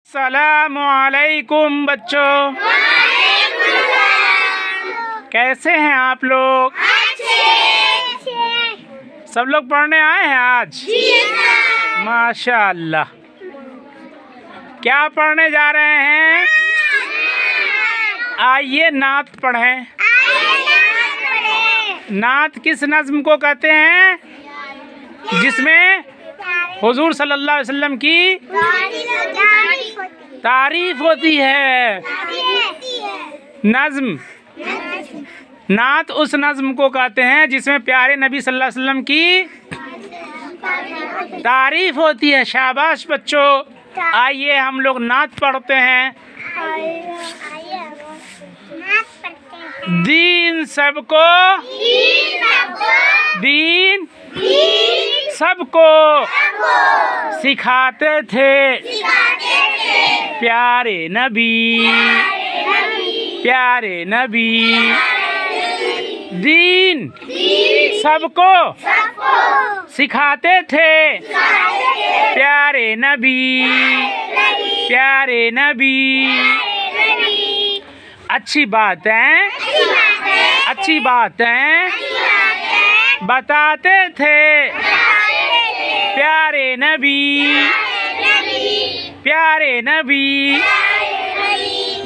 अस्सलामुअलैकुम बच्चों, कैसे हैं आप लोग? सब लोग पढ़ने आए हैं आज? माशाअल्लाह। क्या पढ़ने जा रहे हैं? आइए नात पढ़ें। नात किस नज़्म को कहते हैं जिसमें हुजूर सल्लल्लाहु अलैहि वसल्लम की तारीफ होती है? नज़्म, नात उस नज़्म को कहते हैं जिसमें प्यारे नबी सल्लल्लाहु अलैहि वसल्लम की तारीफ होती है। शाबाश बच्चों, आइए हम लोग नात पढ़ते हैं। दीन सबको, दीन सबको सिखाते थे प्यारे नबी, प्यारे नबी। दीन सबको सिखाते थे प्यारे नबी, प्यारे नबी। अच्छी बात है, अच्छी बात है बताते थे प्यारे नबी, प्यारे नबी,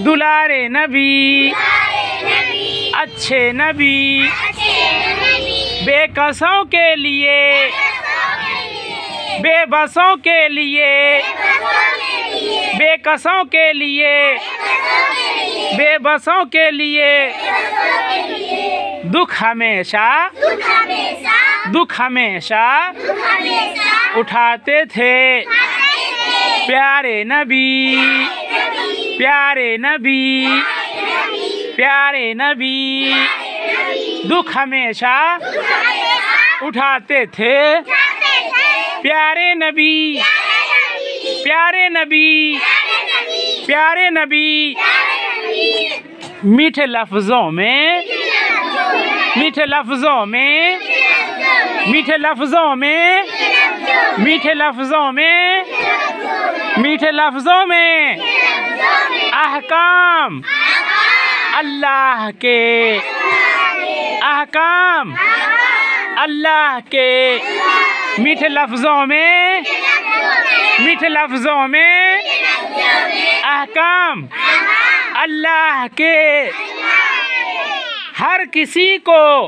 दुलारे नबी, अच्छे नबी। बेकसों के लिए, बेबसों के लिए, बेकसों के लिए, बेबसों के लिए दुख हमेशा, दुख हमेशा उठाते थे प्यारे नबी, प्यारे नबी, प्यारे नबी। दुख हमेशा उठाते थे प्यारे नबी, प्यारे नबी, प्यारे नबी। मीठे लफ्ज़ों में, मीठे लफ्ज़ों में, मीठे लफ्ज़ों में, मीठे लफ्ज़ों में, मीठे लफ्ज़ों में अहकाम अल्लाह के, अहकाम अल्लाह के। मीठे लफ्ज़ों में, मीठे लफ्ज़ों में अहकाम अल्लाह के। हर किसी को,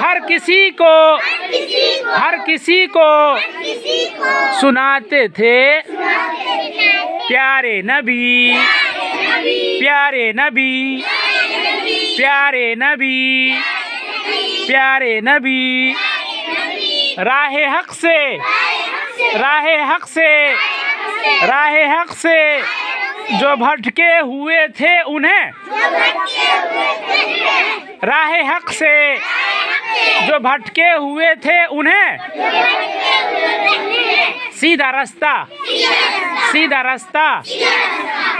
हर किसी को, हर किसी को सुनाते थे प्यारे नबी, प्यारे नबी, प्यारे नबी, प्यारे नबी। राहे हक से, राहे हक से, राहे हक से जो भटके हुए थे उन्हें, राहे हक से जो भटके हुए थे उन्हें सीधा रास्ता, सीधा रास्ता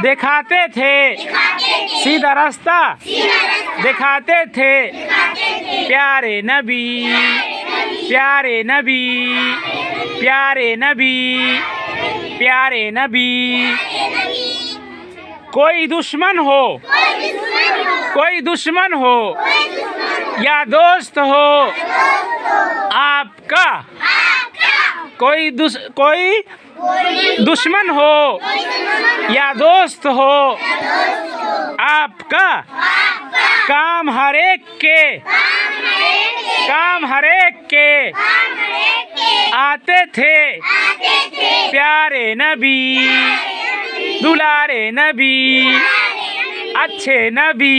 दिखाते थे, सीधा रास्ता दिखाते थे प्यारे नबी, प्यारे नबी, प्यारे नबी, प्यारे नबी। कोई दुश्मन हो, कोई दुश्मन हो या दोस्त हो आपका, कोई दुश्मन हो या दोस्त हो आपका, काम हर एक के, काम हर एक के आते थे प्यारे नबी, दुलारे नबी, अच्छे नबी।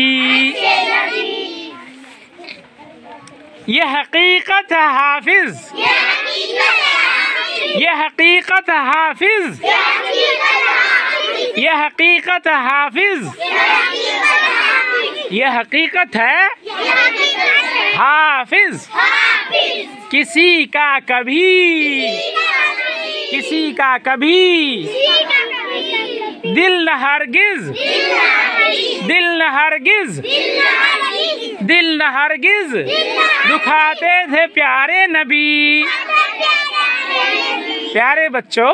ये हकीकत है हाफिज, ये हकीकत है हाफिज, ये हकीकत है हाफिज, ये हकीकत है हाफिज। किसी का कभी, किसी का कभी दिल न हरगिज, दिल न हरगिज, दिल न हरगिज दुखाते थे प्यारे नबी। प्यारे बच्चों,